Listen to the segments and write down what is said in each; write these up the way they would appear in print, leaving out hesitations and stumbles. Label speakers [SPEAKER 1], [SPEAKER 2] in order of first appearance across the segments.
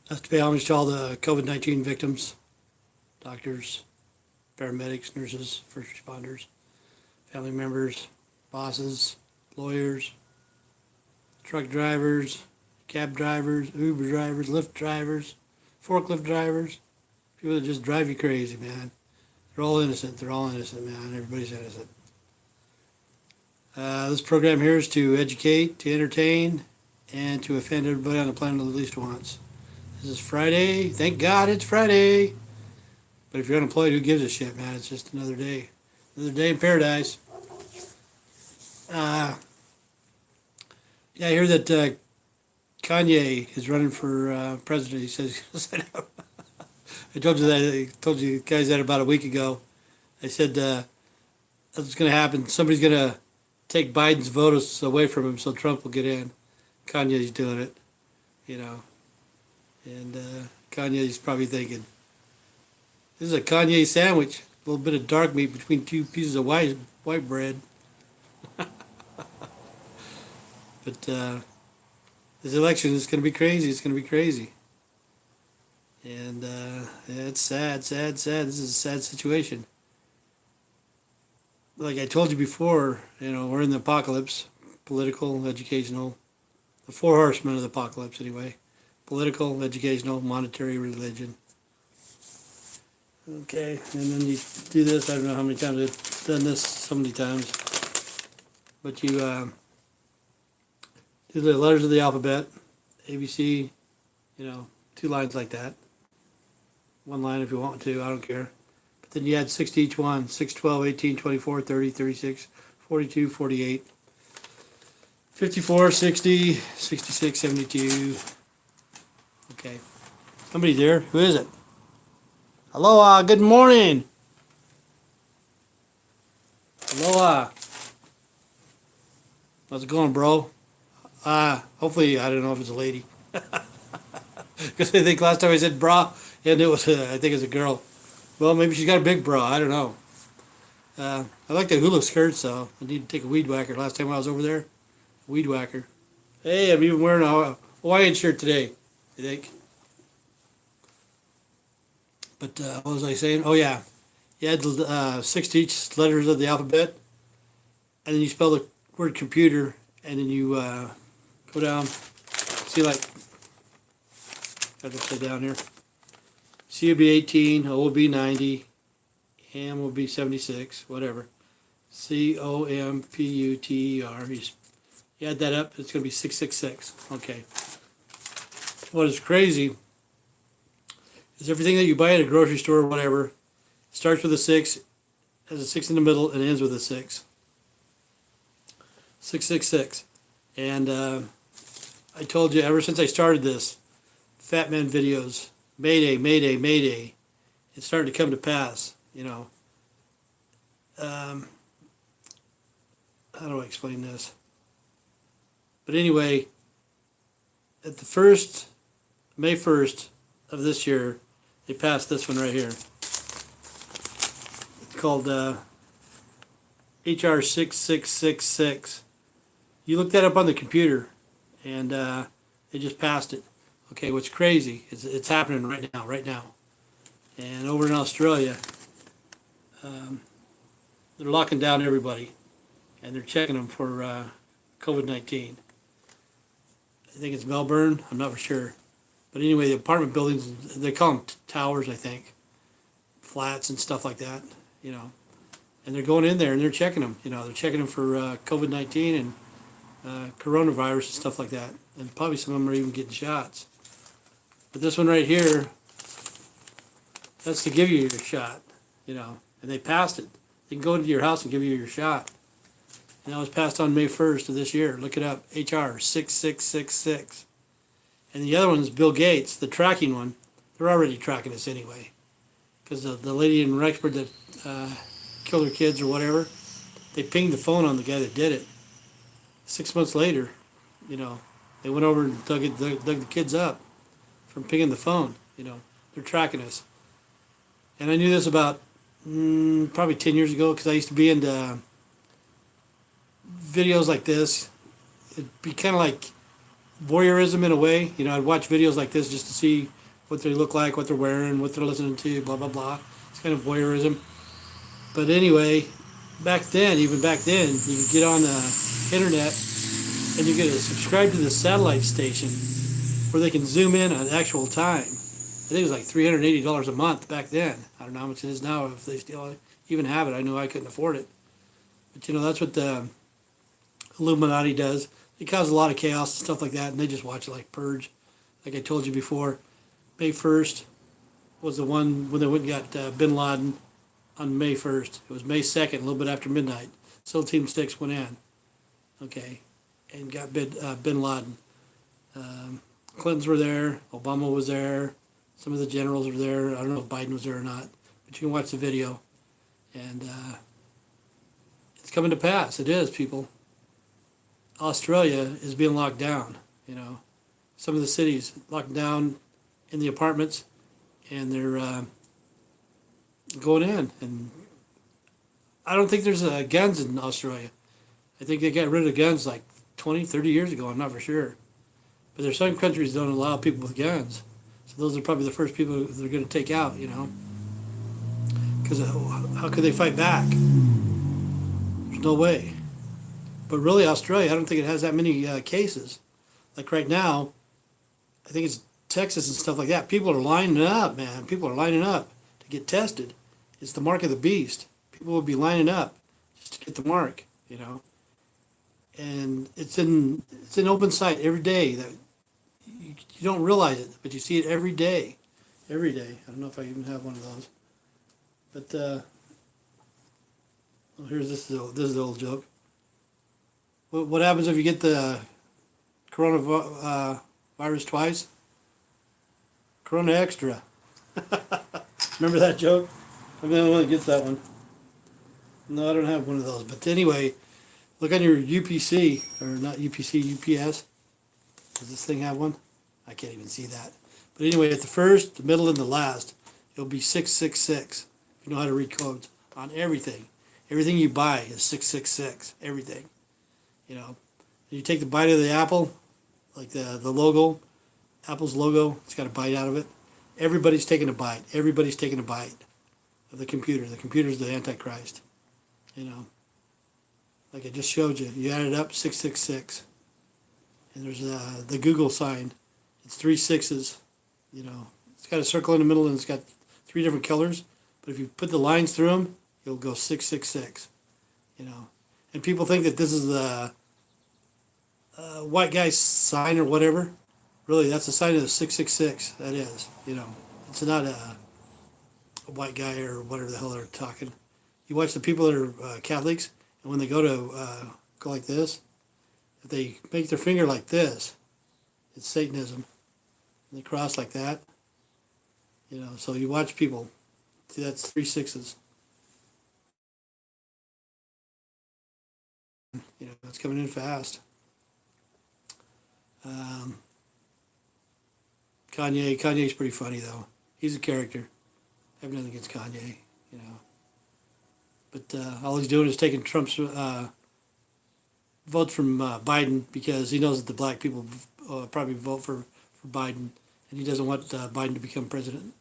[SPEAKER 1] Have to pay homage to all the COVID-19 victims, doctors, paramedics, nurses, first responders, family members, bosses, lawyers, truck drivers, cab drivers, Uber drivers, Lyft drivers, forklift drivers, people that just drive you crazy, man. They're all innocent. They're all innocent, man. Everybody's innocent. This program here is to educate, to entertain, and to offend everybody on the planet at least once. This is Friday. Thank God it's Friday. But if you're unemployed, who gives a shit, man? It's just another day. Another day in paradise. Yeah, I hear that Kanye is running for president. He says, I told you that. I told you guys that about a week ago. I said that's what's going to happen. Somebody's going to take Biden's votes away from him so Trump will get in. Kanye's doing it, you know. And Kanye's probably thinking, this is a Kanye sandwich. A little bit of dark meat between two pieces of white bread. But this election is going to be crazy. It's going to be crazy. And it's sad, sad, sad. This is a sad situation. Like I told you before, you know, we're in the apocalypse. Political, educational. The four horsemen of the apocalypse, anyway. Political, educational, monetary, religion. Okay, and then you do this. I don't know how many times I've done this, so many times. But you do the letters of the alphabet, ABC, you know, 2 lines like that. 1 line if you want to, I don't care. But then you add 6 to each one, 6, 12, 18, 24, 30, 36, 42, 48, 54, 60, 66, 72. Okay. Somebody's there. Who is it? Aloha, good morning. Aloha. How's it going, bro? Hopefully, I don't know if it's a lady. Because I think last time I said bra, and it was, I think it's a girl. Well, maybe she's got a big bra. I don't know. I like the hula skirts, though. I need to take a weed whacker. Last time I was over there, weed whacker. Hey, I'm even wearing a Hawaiian shirt today, I think. But what was I saying? Oh, yeah. You add 6 to each letters of the alphabet, and then you spell the word computer, and then you go down. See, like, got to say down here. C will be 18, O will be 90, M will be 76, whatever. COMPUTER. You add that up, it's going to be 666. Okay. What is crazy is everything that you buy at a grocery store or whatever starts with a 6, has a 6 in the middle, and ends with a 6. 666. And I told you ever since I started this, Fat Man videos, Mayday, Mayday, Mayday, it's starting to come to pass, you know. How do I explain this? But anyway, at the May 1st of this year, they passed this one right here. It's called HR 6666. You look that up on the computer, and they just passed it. Okay, what's crazy is it's happening right now. And over in Australia, they're locking down everybody, and they're checking them for COVID-19. I think it's Melbourne, I'm not for sure. But anyway, the apartment buildings, they call them towers, I think. Flats and stuff like that, you know. And they're going in there and they're checking them, you know. They're checking them for COVID-19 and coronavirus and stuff like that. And probably some of them are even getting shots. But this one right here, that's to give you your shot, you know. And they passed it. They can go into your house and give you your shot. And that was passed on May 1st of this year. Look it up, HR 6666. And the other one is Bill Gates, the tracking one. They're already tracking us anyway. Because the lady in Rexford that killed her kids or whatever, they pinged the phone on the guy that did it. 6 months later, you know, they went over and dug the kids up from pinging the phone. You know, they're tracking us. And I knew this about probably 10 years ago because I used to be into videos like this. It'd be kind of like voyeurism in a way. You know, I'd watch videos like this just to see what they look like, what they're wearing, what they're listening to, blah, blah, blah. It's kind of voyeurism. But anyway, back then, even back then, you could get on the internet and you could subscribe to the satellite station where they can zoom in on actual time. I think it was like $380 a month back then. I don't know how much it is now, if they still even have it. I knew I couldn't afford it. But that's what the Illuminati does. They cause a lot of chaos and stuff like that, and they just watch it like Purge. Like I told you before, May 1st was the one when they went and got Bin Laden on May 1st. It was May 2nd, a little bit after midnight. SEAL Team 6 went in, okay, and got Bin Laden. Clintons were there, Obama was there, some of the generals were there. I don't know if Biden was there or not, but you can watch the video. And it's coming to pass. It is, people. Australia is being locked down, Some of the cities locked down in the apartments, and they're going in. And I don't think there's guns in Australia. I think they got rid of guns like 20, 30 years ago. I'm not for sure. But there's some countries that don't allow people with guns. So those are probably the first people they're going to take out, Because how could they fight back? There's no way. But really, Australia, I don't think it has that many cases. Like right now, I think it's Texas and stuff like that. People are lining up, man. People are lining up to get tested. It's the mark of the beast. People will be lining up just to get the mark, And it's in open sight every day. That you don't realize it, but you see it every day. Every day. I don't know if I even have one of those. But here's this is the old joke. What happens if you get the coronavirus twice? Corona extra. Remember that joke? I'm the only one that gets that one. No, I don't have one of those. But anyway, look on your UPC, or not UPC, UPS. Does this thing have one? I can't even see that. But anyway, at the first, the middle, and the last, it'll be 666. If you know how to read codes on everything. Everything you buy is 666. Everything. You take the bite of the apple, like the logo, Apple's logo, it's got a bite out of it. Everybody's taking a bite. Everybody's taking a bite of the computer. The computer's the Antichrist. Like I just showed you. You add it up, 666. And there's the Google sign. It's 3 6s. It's got a circle in the middle and it's got 3 different colors. But if you put the lines through them, it'll go 666. And people think that this is the white guy's sign or whatever. Really, that's the sign of the 666. That is, It's not a white guy or whatever the hell they're talking. You watch the people that are Catholics, and when they go like this, if they make their finger like this, it's Satanism. And they cross like that. So you watch people. See, that's 3 6s. It's coming in fast. Kanye's pretty funny though. He's a character. I have nothing against Kanye, But all he's doing is taking Trump's votes from Biden because he knows that the black people probably vote for Biden, and he doesn't want Biden to become president.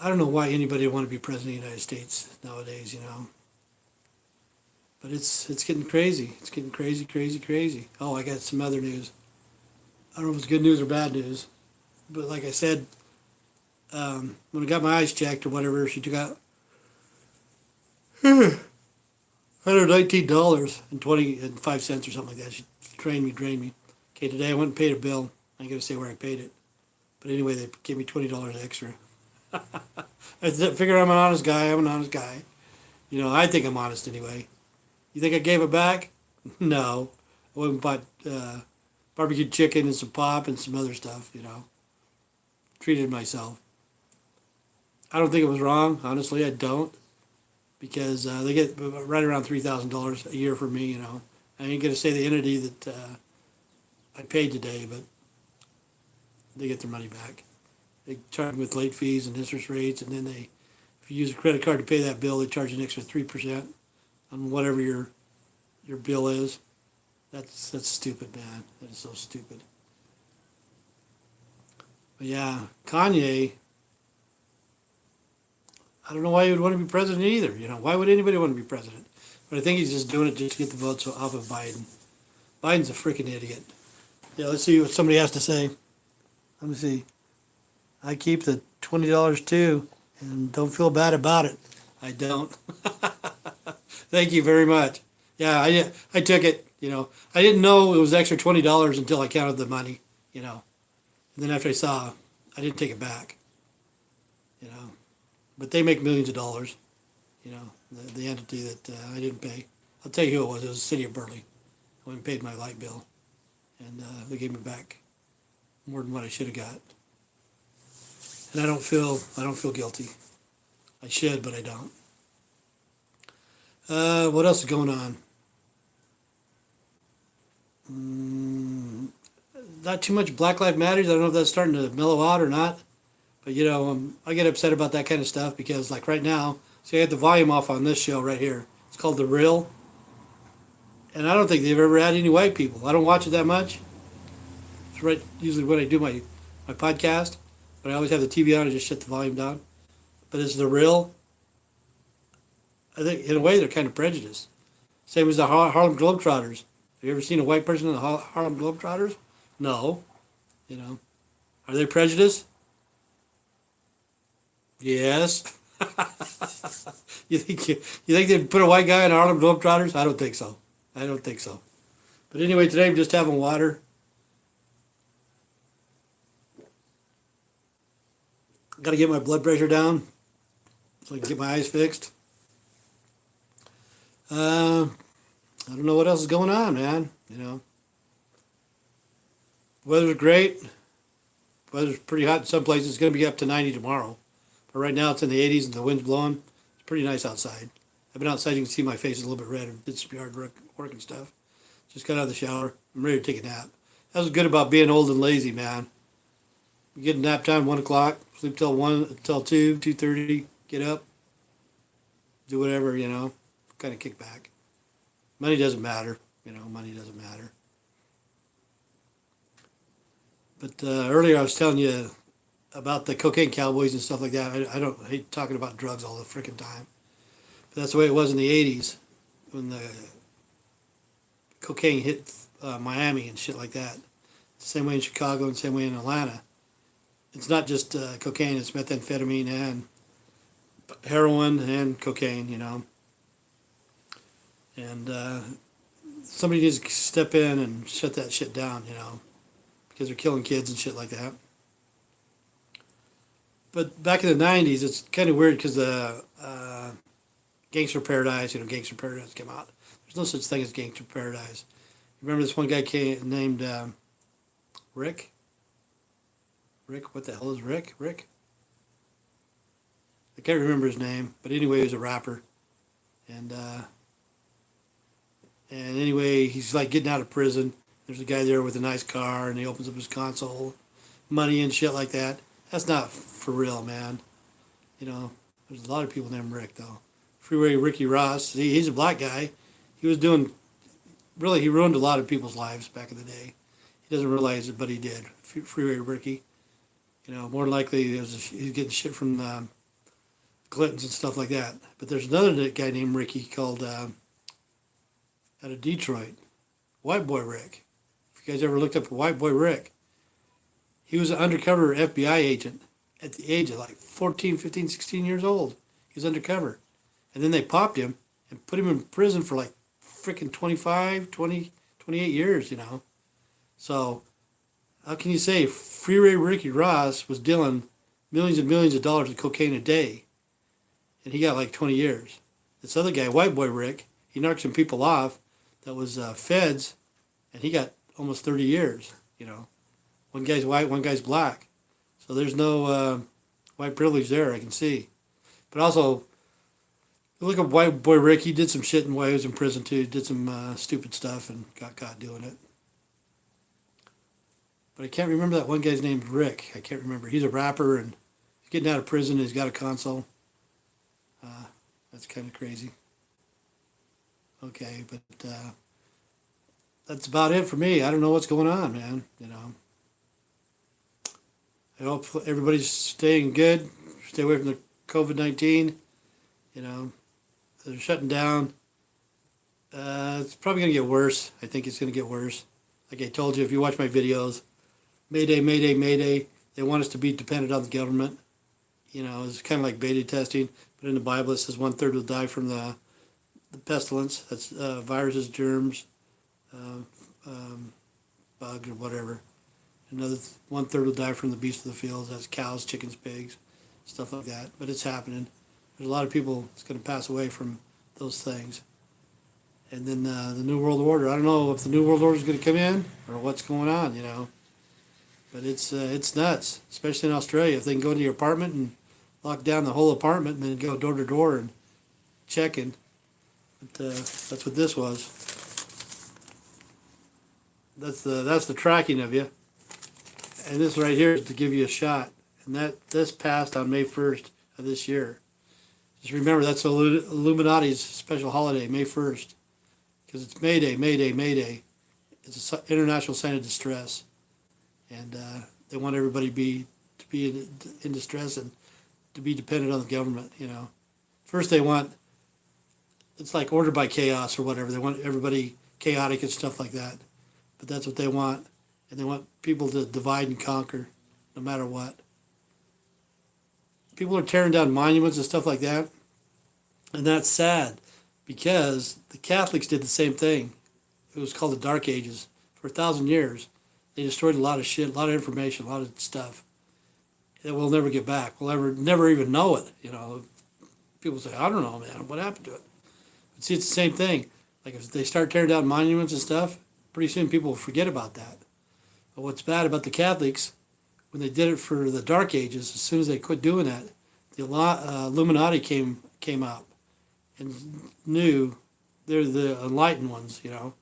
[SPEAKER 1] I don't know why anybody would want to be president of the United States nowadays, But it's getting crazy. It's getting crazy, crazy, crazy. Oh, I got some other news. I don't know if it's good news or bad news. But like I said, when I got my eyes checked or whatever, she took out $119.25 or something like that. She drained me. Okay, today I went and paid a bill. I ain't gonna say where I paid it. But anyway, they gave me $20 extra. I figure I'm an honest guy. I think I'm honest anyway. You think I gave it back? No. I went and bought barbecued chicken and some pop and some other stuff, Treated myself. I don't think it was wrong. Honestly, I don't. Because they get right around $3,000 a year from me, I ain't going to say the entity that I paid today, but they get their money back. They charge me with late fees and interest rates, and then if you use a credit card to pay that bill, they charge you an extra 3% on whatever your bill is. That's stupid, man. That is so stupid. But yeah, Kanye, I don't know why he would want to be president either. Why would anybody want to be president? But I think he's just doing it just to get the votes off of Biden. Biden's a freaking idiot. Yeah, let's see what somebody has to say. Let me see. I keep the $20 too, and don't feel bad about it. I don't. Thank you very much. Yeah, I took it. I didn't know it was extra $20 until I counted the money. And then after I saw, I didn't take it back. You know, but they make millions of dollars. The entity that I didn't pay. I'll tell you who it was. It was the city of Burley. I went and paid my light bill, and they gave me back more than what I should have got. And I don't feel guilty. I should, but I don't. What else is going on? Not too much Black Lives Matters. I don't know if that's starting to mellow out or not. But I get upset about that kind of stuff because, like right now, see, I had the volume off on this show right here. It's called The Real, and I don't think they've ever had any white people. I don't watch it that much. It's right usually when I do my podcast, but I always have the TV on and just shut the volume down. But it's The Real. I think in a way they're kind of prejudiced. Same as the Harlem Globetrotters. Have you ever seen a white person in the Harlem Globetrotters? No. Are they prejudiced? Yes. You think they'd put a white guy in Harlem Globetrotters? I don't think so. But anyway, today I'm just having water. Got to get my blood pressure down so I can get my eyes fixed. I don't know what else is going on, man. Weather's great. Weather's pretty hot in some places. It's going to be up to 90 tomorrow. But right now it's in the 80s and the wind's blowing. It's pretty nice outside. I've been outside. You can see my face is a little bit red. I did some yard work and stuff. Just got out of the shower. I'm ready to take a nap. That was good about being old and lazy, man. You get a nap time 1 o'clock. Sleep till 2, 2:30. Get up. Do whatever, kind of kick back. Money doesn't matter. Money doesn't matter. But earlier I was telling you about the cocaine cowboys and stuff like that. I don't hate talking about drugs all the freaking time. But that's the way it was in the 80s when the cocaine hit Miami and shit like that. It's the same way in Chicago and the same way in Atlanta. It's not just cocaine, it's methamphetamine and heroin and cocaine, And somebody needs to step in and shut that shit down, because they're killing kids and shit like that. But back in the 90s, it's kind of weird because the Gangster Paradise, Gangster Paradise came out. There's no such thing as Gangster Paradise. Remember this one guy named Rick? Rick, what the hell is Rick? I can't remember his name, but anyway, he was a rapper. And anyway, he's like getting out of prison. There's a guy there with a nice car, and he opens up his console, money and shit like that. That's not for real, man. There's a lot of people named Rick, though. Freeway Ricky Ross, he's a black guy. He ruined a lot of people's lives back in the day. He doesn't realize it, but he did. Freeway Ricky. More than likely he's getting shit from the Clintons and stuff like that. But there's another guy named Ricky called out of Detroit, White Boy Rick. If you guys ever looked up White Boy Rick, he was an undercover FBI agent at the age of like 14, 15, 16 years old. He was undercover. And then they popped him and put him in prison for like freaking 25, 20, 28 years, So how can you say Freeway Ricky Ross was dealing millions and millions of dollars of cocaine a day, and he got like 20 years? This other guy, White Boy Rick, he knocked some people off that was feds, and he got almost 30 years, One guy's white, one guy's black. So there's no white privilege there, I can see. But also, look at White Boy Rick. He did some shit while he was in prison, too. He did some stupid stuff and got caught doing it. But I can't remember that one guy's name, Rick. I can't remember. He's a rapper, and he's getting out of prison. He's got a console. That's kind of crazy. Okay, but that's about it for me. I don't know what's going on, man. I hope everybody's staying good. Stay away from the COVID-19. You know, they're shutting down. It's probably going to get worse. I think it's going to get worse. Like I told you, if you watch my videos, Mayday, Mayday, Mayday. They want us to be dependent on the government. You know, it's kind of like beta testing. But in the Bible, it says 1/3 will die from the pestilence. That's viruses, germs, bugs, or whatever. Another 1/3 will die from the beasts of the fields. That's cows, chickens, pigs, stuff like that. But it's happening. There's a lot of people that's going to pass away from those things. And then the New World Order. I don't know if the New World Order is going to come in or what's going on, you know. But it's nuts, especially in Australia. If they can go into your apartment and lock down the whole apartment and then go door to door and checking. But that's what this was. That's the tracking of you. And this right here is to give you a shot. And this passed on May 1st of this year. Just remember, that's Illuminati's special holiday, May 1st. Because it's Mayday, Mayday, Mayday. It's an international sign of distress. And they want everybody to be in distress and to be dependent on the government, you know. First they want, it's like ordered by chaos or whatever. They want everybody chaotic and stuff like that. But that's what they want. And they want people to divide and conquer no matter what. People are tearing down monuments and stuff like that. And that's sad because the Catholics did the same thing. It was called the Dark Ages. For 1,000 years, they destroyed a lot of shit, a lot of information, a lot of stuff that we'll never get back. We'll never even know it. You know, people say, I don't know, man, what happened to it? But see, it's the same thing. Like if they start tearing down monuments and stuff, pretty soon people will forget about that. But what's bad about the Catholics, when they did it for the Dark Ages, as soon as they quit doing that, the Illuminati came up and knew they're the enlightened ones, you know,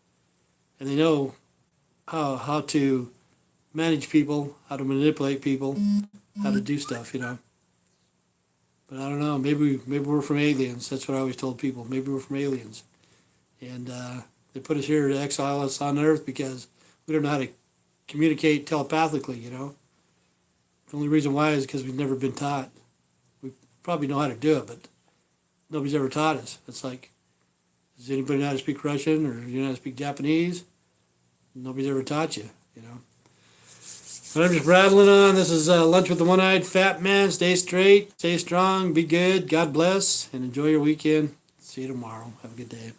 [SPEAKER 1] and they know how to manage people, how to manipulate people, how to do stuff, you know. But I don't know, maybe we're from aliens. That's what I always told people. Maybe we're from aliens. And they put us here to exile us on Earth because we don't know how to communicate telepathically, you know. The only reason why is because we've never been taught. We probably know how to do it, but nobody's ever taught us. It's like, does anybody know how to speak Russian or you know how to speak Japanese? Nobody's ever taught you, you know. But I'm just rattling on. This is Lunch with the One-Eyed Fat Man. Stay straight, stay strong, be good, God bless, and enjoy your weekend. See you tomorrow. Have a good day.